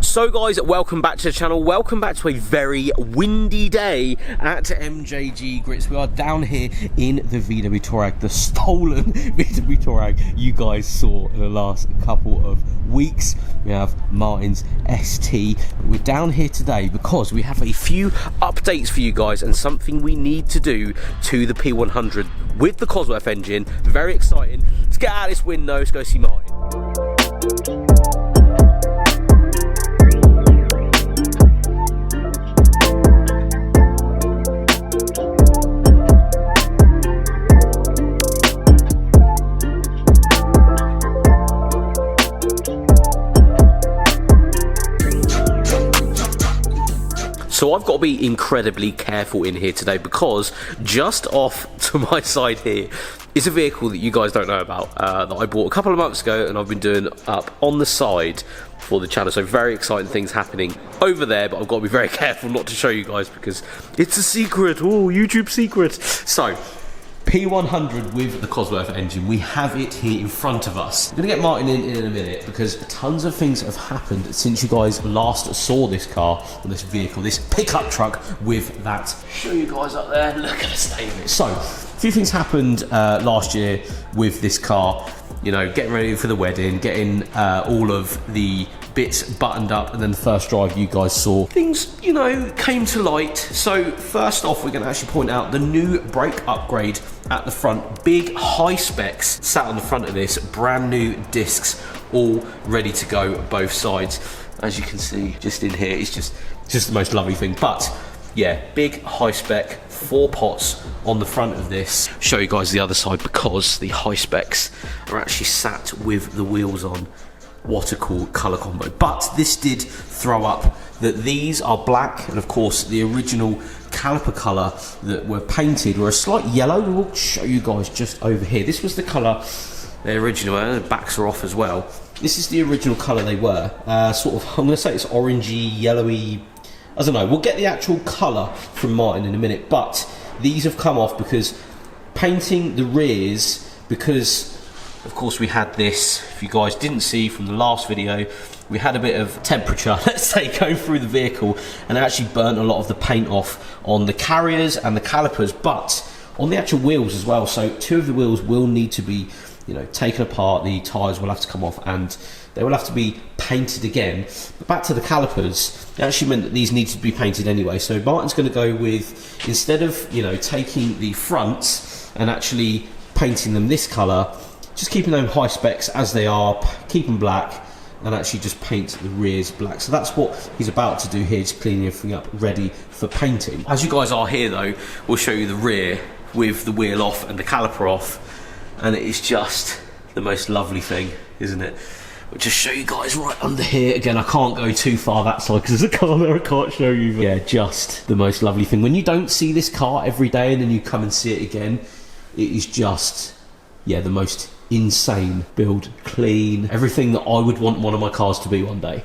So guys, welcome back to the channel, welcome back to a very windy day at MJG Grits. We are down here in the VW Touareg, the stolen VW Touareg you guys saw in the last couple of weeks. We have Martin's ST. We're down here today because we have a few updates for you guys and something we need to do to the P100 with the Cosworth engine. Very exciting. Let's get out of this window, let's go see Martin. So I've got to be incredibly careful in here today because just off to my side here is a vehicle that you guys don't know about that I bought a couple of months ago and I've been doing up on the side for the channel. So very exciting things happening over there, but I've got to be very careful not to show you guys because it's a secret. Oh, YouTube secret. So P100 with the Cosworth engine, we have it here in front of us. I'm going to get Martin in a minute because tons of things have happened since you guys last saw this car, or this vehicle, this pickup truck with that. Show you guys up there, look at the state of it. So, a few things happened last year with this car. You know, getting ready for the wedding, getting all of the bits buttoned up, and then the first drive you guys saw. Things, you know, came to light. So first off, we're going to actually point out the new brake upgrade at the front. Big high specs sat on the front of this, brand new discs, all ready to go both sides. As you can see, just in here, it's just the most lovely thing. But yeah, big high spec, 4 pots on the front of this. Show you guys the other side because the high specs are actually sat with the wheels on. What a cool colour combo. But this did throw up that these are black, and of course the original caliper colour that were painted were a slight yellow. We'll show you guys just over here. This was the colour, the original, and the backs are off as well. This is the original colour they were. Sort of, I'm going to say it's orangey, yellowy, I don't know. We'll get the actual colour from Martin in a minute, but these have come off because painting the rears, because of course we had this, if you guys didn't see from the last video, we had a bit of temperature, let's say, go through the vehicle, and it actually burnt a lot of the paint off on the carriers and the calipers, but on the actual wheels as well. So 2 of the wheels will need to be, you know, taken apart, the tyres will have to come off, and they will have to be painted again. But back to the calipers, it actually meant that these needed to be painted anyway. So Martin's going to go with, instead of, you know, taking the fronts and actually painting them this colour, just keeping them high specs as they are, keep them black, and actually just paint the rears black. So that's what he's about to do here, just cleaning everything up, ready for painting. As you guys are here though, we'll show you the rear with the wheel off and the caliper off, and it is just the most lovely thing, isn't it? We'll just show you guys right under here. Again, I can't go too far that side because there's a car there I can't show you. But yeah, just the most lovely thing. When you don't see this car every day and then you come and see it again, it is just, yeah, the most insane build, clean, everything that I would want one of my cars to be one day.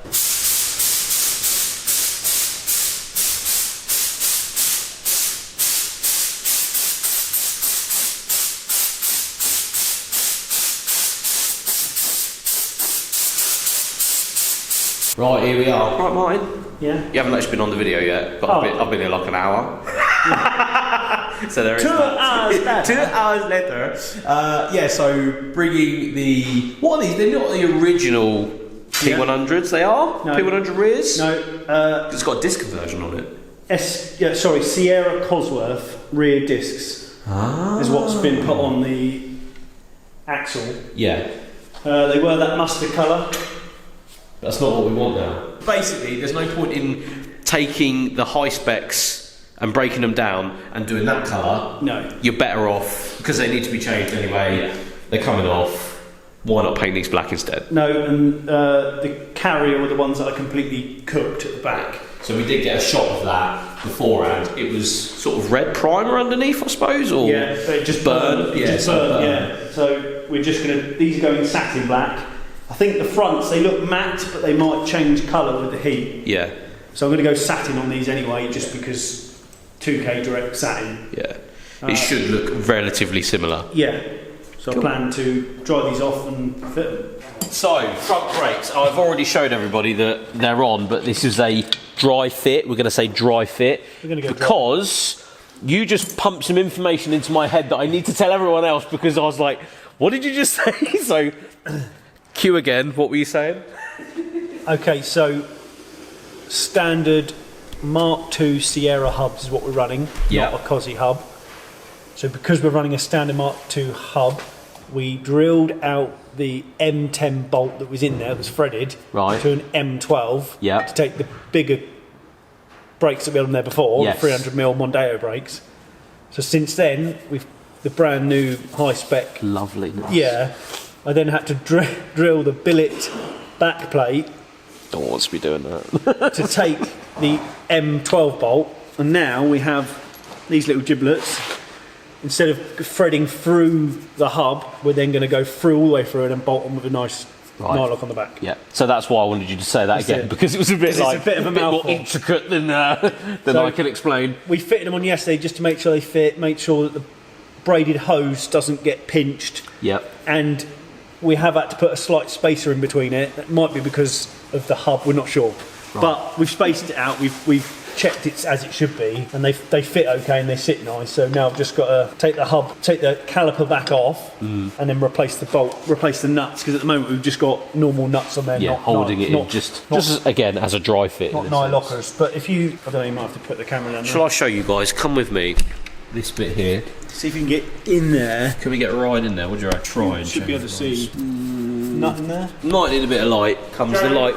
Right, here we are. Right, Martin? Yeah? You haven't actually been on the video yet, but I've been here like an hour. So there is 2 hours later. 2 hours later. Yeah, so bringing the... What are these? They're not the original P100s, they are? No. P100 rears? No. It's got a disc conversion on it. Sierra Cosworth rear discs is what's been put on the axle. Yeah. They were that mustard colour. That's not what we want now. Basically, there's no point in taking the high specs and breaking them down and doing that colour. No. You're better off, because they need to be changed anyway. Yeah. They're coming off. Why not paint these black instead? No, and the carrier were the ones that are completely cooked at the back. So we did get a shot of that beforehand. It was sort of red primer underneath, I suppose, or yeah, it just burned. Yeah, yeah. So we're just gonna. These are going satin black. I think the fronts, they look matte, but they might change colour with the heat. Yeah. So I'm going to go satin on these anyway, just because 2K direct satin. Yeah. It should look relatively similar. Yeah. So I plan to dry these off and fit them. So, front brakes. I've already showed everybody that they're on, but this is a dry fit. We're going to say dry fit. We're going to go because you just pumped some information into my head that I need to tell everyone else, because I was like, what did you just say? So, cue again. What were you saying? Okay, so standard Mark II Sierra hubs is what we're running, not a Cosy hub. So because we're running a standard Mark II hub, we drilled out the M10 bolt that was in there, that was threaded, to an M12 to take the bigger brakes that we had on there before, the 300mm Mondeo brakes. So since then, we've the brand new high spec. Lovely. Yeah. I then had to drill the billet back plate. Don't want to be doing that. to take the M12 bolt, and now we have these little giblets. Instead of threading through the hub, we're then going to go through all the way through and then bolt them with a nice nylock on the back. Yeah. So that's why I wanted you to say that again, because it was a bit like it's a bit of a more intricate than I can explain. We fitted them on yesterday just to make sure they fit, make sure that the braided hose doesn't get pinched. Yep. And we have had to put a slight spacer in between it. That might be because of the hub, we're not sure. Right. But we've spaced it out. We've checked it as it should be, and they fit okay and they sit nice. So now I've just got to take the caliper back off, and then replace the nuts, because at the moment we've just got normal nuts on there. Yeah, holding it in just again as a dry fit. Not nylockers. But if you, I don't know, you might have to put the camera down. Shall I show you guys? Come with me. This bit here. See if you can get in there. Can we get right in there? What do you reckon? Try and should be able to see. Nothing there. Might need a bit of light. Comes the light.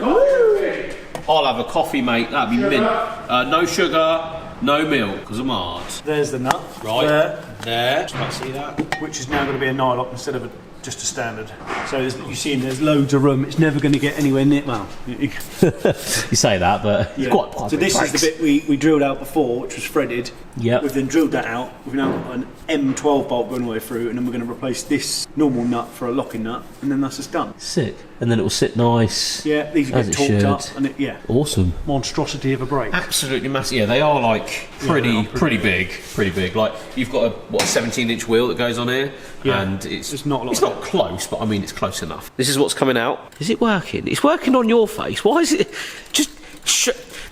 I'll have a coffee, mate. That'd be mint. No sugar, no milk, because I'm hard. There's the nut. Right. There. Can I see that? Which is now going to be a nylock instead of just a standard. So you see, there's loads of room. It's never going to get anywhere near. Well, you say that, but it's quite. So this is the bit we drilled out before, which was threaded. Yep. We've then drilled that out. We've now got an M12 bolt going all the way through, and then we're going to replace this normal nut for a locking nut, and then that's just done. Sick. And then it will sit nice. Yeah, these will get torqued up, and awesome. Monstrosity of a brake. Absolutely massive. Yeah, they are like pretty big. Like you've got a 17-inch wheel that goes on here, and it's not a lot. It's not close, but I mean it's close enough. This is what's coming out. Is it working? It's working on your face. Why is it?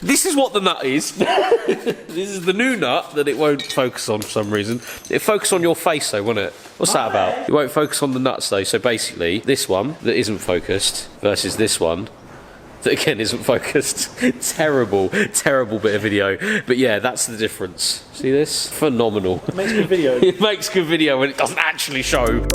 This is what the nut is. This is the new nut that it won't focus on for some reason. It'll focus on your face though, won't it? What's that about? It won't focus on the nuts though. So basically, this one that isn't focused versus this one that again isn't focused. Terrible bit of video. But yeah, that's the difference. See this? Phenomenal. It makes good video. It makes good video when it doesn't actually show.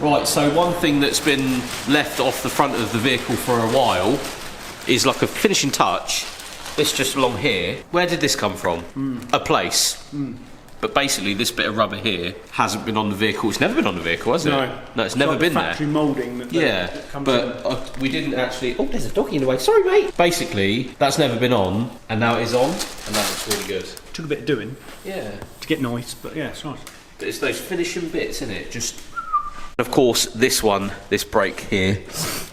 Right, so one thing that's been left off the front of the vehicle for a while is like a finishing touch. This just along here. Where did this come from? A place. But basically this bit of rubber here hasn't been on the vehicle. It's never been on the vehicle, has it? No, it's never been there. Factory moulding that comes in. We didn't actually... Oh, there's a doggy in the way. Sorry, mate. Basically, that's never been on, and now it is on, and that looks really good. Took a bit of doing. Yeah. To get nice, but yeah, it's nice. But it's those finishing bits, isn't it? Just... Of course, this brake here,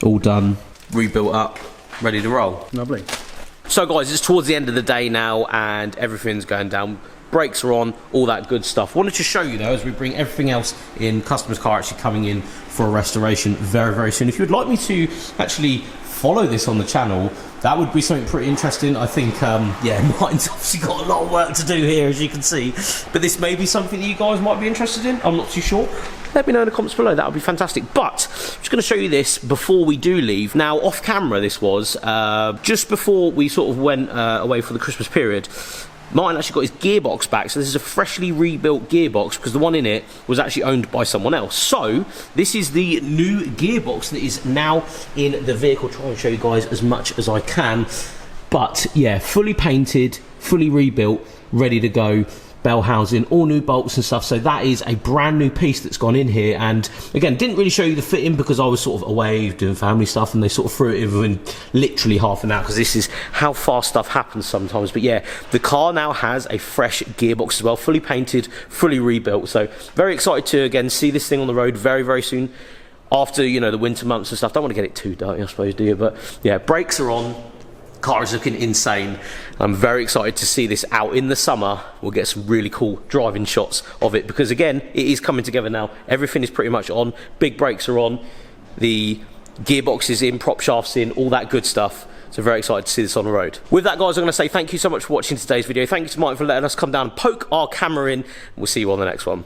all done, rebuilt up, ready to roll. Lovely. So guys, it's towards the end of the day now and everything's going down. Brakes are on, all that good stuff. Wanted to show you though, as we bring everything else in, customer's car actually coming in for a restoration very, very soon. If you'd like me to actually follow this on the channel, that would be something pretty interesting. I think, Martin's obviously got a lot of work to do here, as you can see. But this may be something that you guys might be interested in. I'm not too sure. Let me know in the comments below, that would be fantastic. But I'm just going to show you this before we do leave. Now, off camera this was, just before we sort of went away for the Christmas period, Martin actually got his gearbox back. So this is a freshly rebuilt gearbox because the one in it was actually owned by someone else. So this is the new gearbox that is now in the vehicle. Try and show you guys as much as I can. But yeah, fully painted, fully rebuilt, ready to go. bell housing, all new bolts and stuff. So that is a brand new piece that's gone in here. And again, didn't really show you the fitting because I was sort of away doing family stuff, and they sort of threw it in within literally half an hour, because this is how fast stuff happens sometimes. But yeah, the car now has a fresh gearbox as well, fully painted, fully rebuilt. So very excited to again see this thing on the road very, very soon, after, you know, the winter months and stuff. Don't want to get it too dirty, I suppose, do you? But yeah, brakes are on. Car is looking insane. I'm very excited to see this out in the summer. We'll get some really cool driving shots of it, because again, it is coming together now. Everything is pretty much on. Big brakes are on. The gearbox is in, prop shafts in, all that good stuff. So very excited to see this on the road. With that, guys, I'm going to say thank you so much for watching today's video. Thank you to Martin for letting us come down and poke our camera in. We'll see you on the next one.